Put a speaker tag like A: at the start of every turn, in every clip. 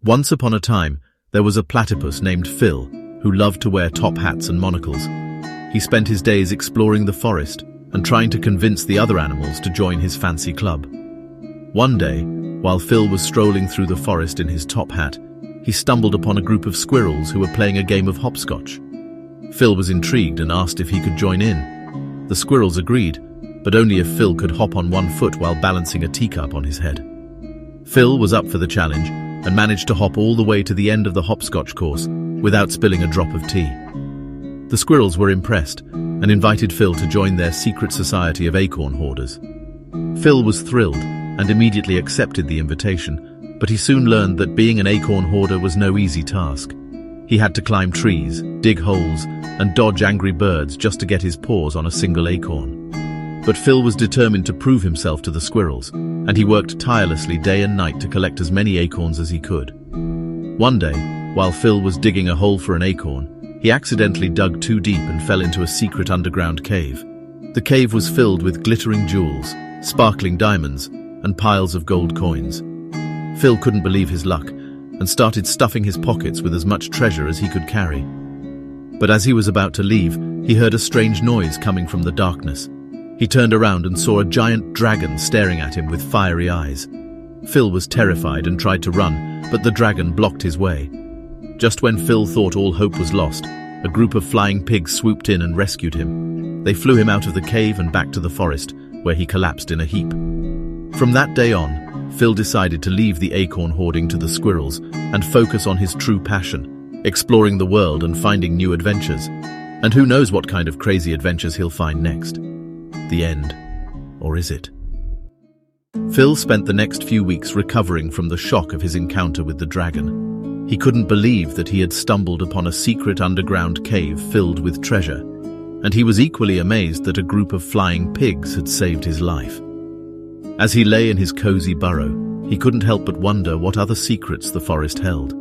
A: Once upon a time, there was a platypus named Phil who loved to wear top hats and monocles. He spent his days exploring the forest and trying to convince the other animals to join his fancy club. One day, while Phil was strolling through the forest in his top hat, he stumbled upon a group of squirrels who were playing a game of hopscotch. Phil was intrigued and asked if he could join in. The squirrels agreed, but only if Phil could hop on one foot while balancing a teacup on his head. Phil was up for the challenge and managed to hop all the way to the end of the hopscotch course without spilling a drop of tea. The squirrels were impressed and invited Phil to join their secret society of acorn hoarders. Phil was thrilled and immediately accepted the invitation, but he soon learned that being an acorn hoarder was no easy task. He had to climb trees, dig holes, and dodge angry birds just to get his paws on a single acorn. But Phil was determined to prove himself to the squirrels, and he worked tirelessly day and night to collect as many acorns as he could. One day, while Phil was digging a hole for an acorn, he accidentally dug too deep and fell into a secret underground cave. The cave was filled with glittering jewels, sparkling diamonds, and piles of gold coins. Phil couldn't believe his luck and started stuffing his pockets with as much treasure as he could carry. But as he was about to leave, he heard a strange noise coming from the darkness. He turned around and saw a giant dragon staring at him with fiery eyes. Phil was terrified and tried to run, but the dragon blocked his way. Just when Phil thought all hope was lost, a group of flying pigs swooped in and rescued him. They flew him out of the cave and back to the forest, where he collapsed in a heap. From that day on, Phil decided to leave the acorn hoarding to the squirrels and focus on his true passion, exploring the world and finding new adventures. And who knows what kind of crazy adventures he'll find next. The end. Or is it? Phil spent the next few weeks recovering from the shock of his encounter with the dragon. He couldn't believe that he had stumbled upon a secret underground cave filled with treasure, and he was equally amazed that a group of flying pigs had saved his life. As he lay in his cozy burrow, he couldn't help but wonder what other secrets the forest held.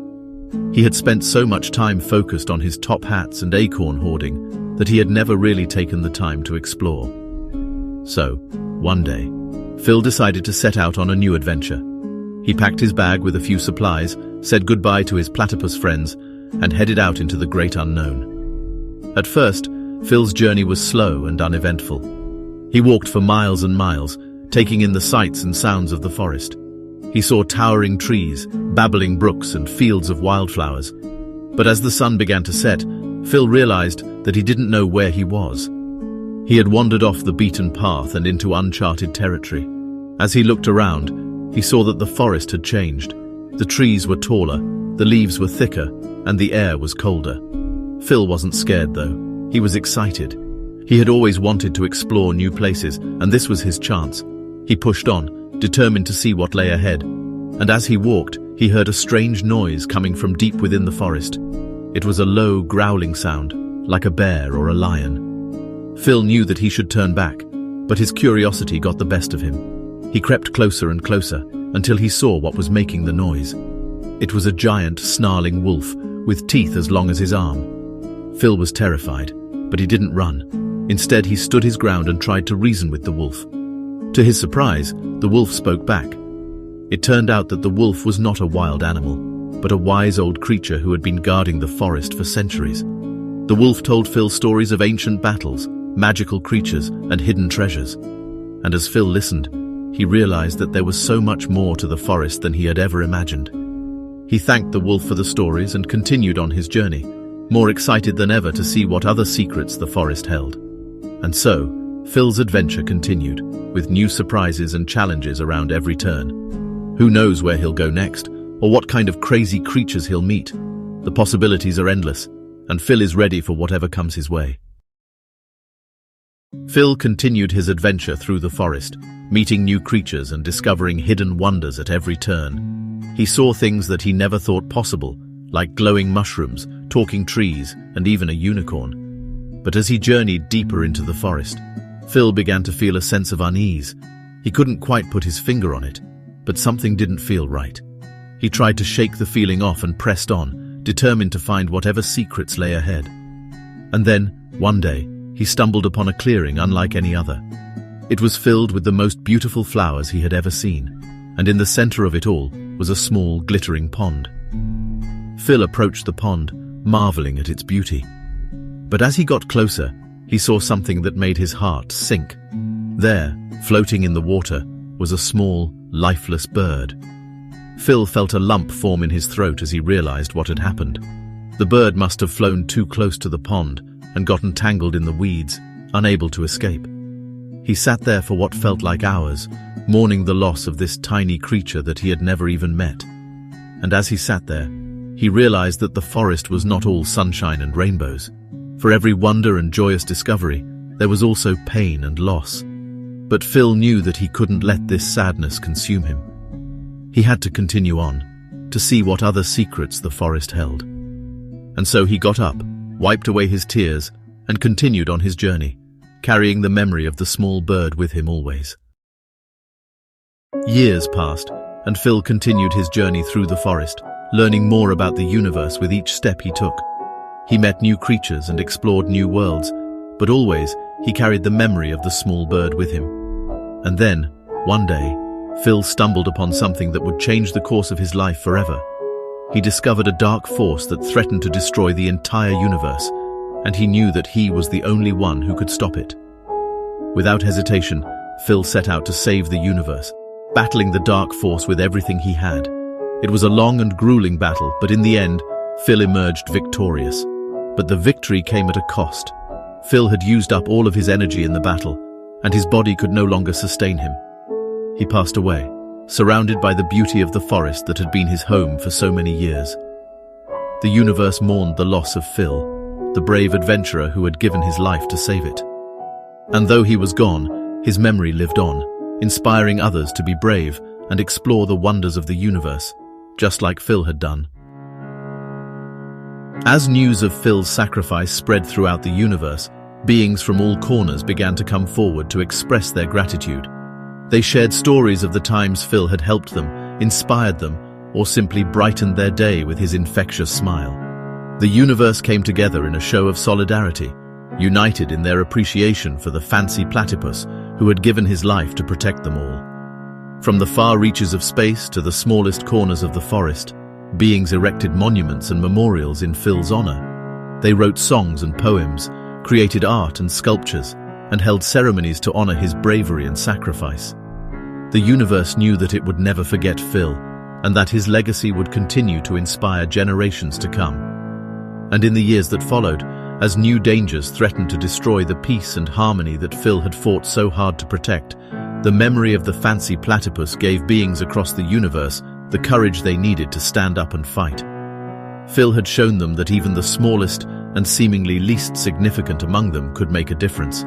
A: He had spent so much time focused on his top hats and acorn hoarding that he had never really taken the time to explore. So, one day, Phil decided to set out on a new adventure. He packed his bag with a few supplies, said goodbye to his platypus friends, and headed out into the great unknown. At first, Phil's journey was slow and uneventful. He walked for miles and miles, taking in the sights and sounds of the forest. He saw towering trees, babbling brooks, and fields of wildflowers. But as the sun began to set, Phil realized that he didn't know where he was. He had wandered off the beaten path and into uncharted territory. As he looked around, he saw that the forest had changed. The trees were taller, the leaves were thicker, and the air was colder. Phil wasn't scared, though. He was excited. He had always wanted to explore new places, and this was his chance. He pushed on, determined to see what lay ahead. And as he walked, he heard a strange noise coming from deep within the forest. It was a low, growling sound, like a bear or a lion. Phil knew that he should turn back, but his curiosity got the best of him. He crept closer and closer until he saw what was making the noise. It was a giant, snarling wolf with teeth as long as his arm. Phil was terrified, but he didn't run. Instead, he stood his ground and tried to reason with the wolf. To his surprise, the wolf spoke back. It turned out that the wolf was not a wild animal, but a wise old creature who had been guarding the forest for centuries. The wolf told Phil stories of ancient battles, magical creatures, and hidden treasures. And as Phil listened, he realized that there was so much more to the forest than he had ever imagined. He thanked the wolf for the stories and continued on his journey, more excited than ever to see what other secrets the forest held. And so, Phil's adventure continued, with new surprises and challenges around every turn. Who knows where he'll go next, or what kind of crazy creatures he'll meet? The possibilities are endless, and Phil is ready for whatever comes his way. Phil continued his adventure through the forest, meeting new creatures and discovering hidden wonders at every turn. He saw things that he never thought possible, like glowing mushrooms, talking trees, and even a unicorn. But as he journeyed deeper into the forest, Phil began to feel a sense of unease. He couldn't quite put his finger on it, but something didn't feel right. He tried to shake the feeling off and pressed on, determined to find whatever secrets lay ahead. And then, one day, he stumbled upon a clearing unlike any other. It was filled with the most beautiful flowers he had ever seen, and in the center of it all was a small, glittering pond. Phil approached the pond, marveling at its beauty. But as he got closer, he saw something that made his heart sink. There, floating in the water, was a small, lifeless bird. Phil felt a lump form in his throat as he realized what had happened. The bird must have flown too close to the pond and gotten tangled in the weeds, unable to escape. He sat there for what felt like hours, mourning the loss of this tiny creature that he had never even met. And as he sat there, he realized that the forest was not all sunshine and rainbows. For every wonder and joyous discovery, there was also pain and loss. But Phil knew that he couldn't let this sadness consume him. He had to continue on, to see what other secrets the forest held. And so he got up, wiped away his tears, and continued on his journey, carrying the memory of the small bird with him always. Years passed, and Phil continued his journey through the forest, learning more about the universe with each step he took. He met new creatures and explored new worlds, but always he carried the memory of the small bird with him. And then, one day, Phil stumbled upon something that would change the course of his life forever. He discovered a dark force that threatened to destroy the entire universe, and he knew that he was the only one who could stop it. Without hesitation, Phil set out to save the universe, battling the dark force with everything he had. It was a long and grueling battle, but in the end, Phil emerged victorious. But the victory came at a cost. Phil had used up all of his energy in the battle, and his body could no longer sustain him. He passed away, surrounded by the beauty of the forest that had been his home for so many years. The universe mourned the loss of Phil, the brave adventurer who had given his life to save it. And though he was gone, his memory lived on, inspiring others to be brave and explore the wonders of the universe, just like Phil had done. As news of Phil's sacrifice spread throughout the universe, beings from all corners began to come forward to express their gratitude. They shared stories of the times Phil had helped them, inspired them, or simply brightened their day with his infectious smile. The universe came together in a show of solidarity, united in their appreciation for the fancy platypus who had given his life to protect them all. From the far reaches of space to the smallest corners of the forest, beings erected monuments and memorials in Phil's honor. They wrote songs and poems, created art and sculptures, and held ceremonies to honor his bravery and sacrifice. The universe knew that it would never forget Phil, and that his legacy would continue to inspire generations to come. And in the years that followed, as new dangers threatened to destroy the peace and harmony that Phil had fought so hard to protect, the memory of the fancy platypus gave beings across the universe the courage they needed to stand up and fight. Phil had shown them that even the smallest and seemingly least significant among them could make a difference.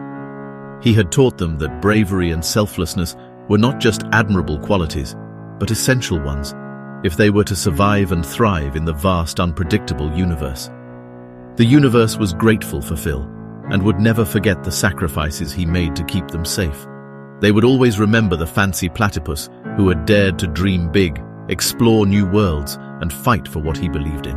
A: He had taught them that bravery and selflessness were not just admirable qualities, but essential ones, if they were to survive and thrive in the vast, unpredictable universe. The universe was grateful for Phil, and would never forget the sacrifices he made to keep them safe. They would always remember the fancy platypus who had dared to dream big, explore new worlds, and fight for what he believed in.